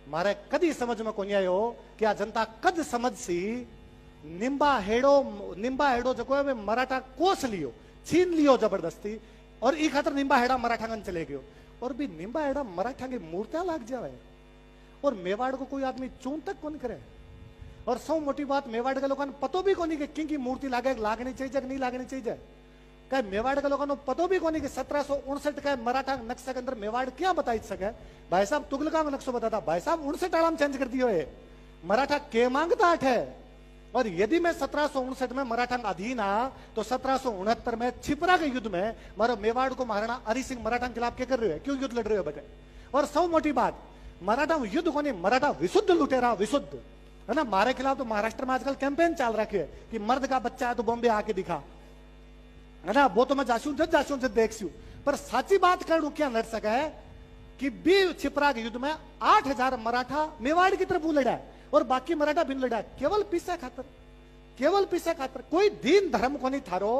मारे कदी समझ में कोनी आयो कि आ जनता कद समझ सी निंबा हेड़ो जो है मराठा कोस लियो, छीन लियो जबरदस्ती, और ई खातर निंबा हेड़ा मराठागन चले गयो। और भी निंबा हेड़ा मराठा की मूर्तियां लाग जावे, और मेवाड़ को कोई आदमी चून तक कौन करे। और सौ मोटी बात, मेवाड़ के लोगों पतो भी कोनी कि की मूर्ति लागनी चाहिए नहीं लागनी चाहिए। क्या मेवाड़ के लोगों पतो भी कोनी कि 1759 का मराठा नक्शा के अंदर मेवाड़ क्या बताई सके। भाई साहब तुगलका में नक्शा बताता, भाई साहब 59 आराम चेंज कर दियो है, मराठा के मांगता है। और यदि मैं 1759 में मराठा अधीन आ तो 1769 में छिपरा के युद्ध में मारो मेवाड़ को महाराणा हरि सिंह मराठा के खिलाफ क्या कर रहे हो, क्यों युद्ध लड़ रहे हो बेटे। और सौ मोटी बात, मराठा युद्ध को नहीं, मराठा विशुद्ध लुटेरा, विशुद्ध है ना। हमारे खिलाफ तो महाराष्ट्र में आजकल कैंपेन चल रखे है कि मर्द का बच्चा है तो बॉम्बे आके दिखा, है ना। वो तो मैं जासूं से देख सू, पर साची बात करूं क्या लड़ सका है कि बी छिपरा के युद्ध में 8000 मराठा मेवाड़ की तरफ लड़ा है और बाकी मराठा बिन लड़ा, केवल पैसा खातर, केवल पैसा खातर। कोई दीन धर्म को नहीं थारो,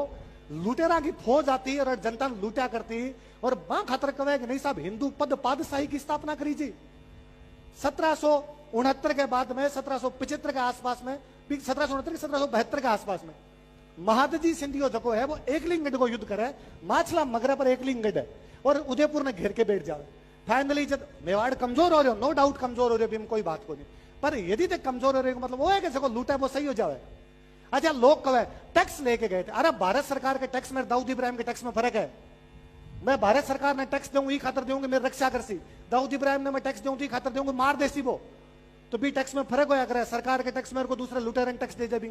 लुटेरा की फौज आती और जनता लूटा करती, और मां खातर कहे कि नहीं साहब हिंदू पद पादशाही की स्थापना करी जी। 1769 के बाद में 1775 के आसपास में, 1769 1772 के आसपास में महादजी सिंधियो जो है वो एकलिंगगढ़ को युद्ध करे, माछला मगरा पर एकलिंगगढ़ है, और उदयपुर ने घेर के बैठ जाए। फाइनली जब मेवाड़ कमजोर हो रहे हो, नो डाउट कमजोर हो रहे हो, कोई बात को नहीं, पर यदि तक कमजोर हो रहे हो मतलब वो है कि जो लूटा है वो सही हो जाए। अच्छा लोग कहे टैक्स लेके गए थे, अरे भारत सरकार के टैक्स में दाऊद इब्राहिम के टैक्स में फर्क है। मैं भारत सरकार ने टैक्स दूंगी खातर दूंगी मेरी रक्षा करसी, दाऊद इब्राहिम ने मैं टैक्स दूंगी खातर दूंगी मार देसी वो, तो भी टैक्स में फर्क होया करे। सरकार के टैक्स मेरे को दूसरे लुटेरन टैक्स दे दे।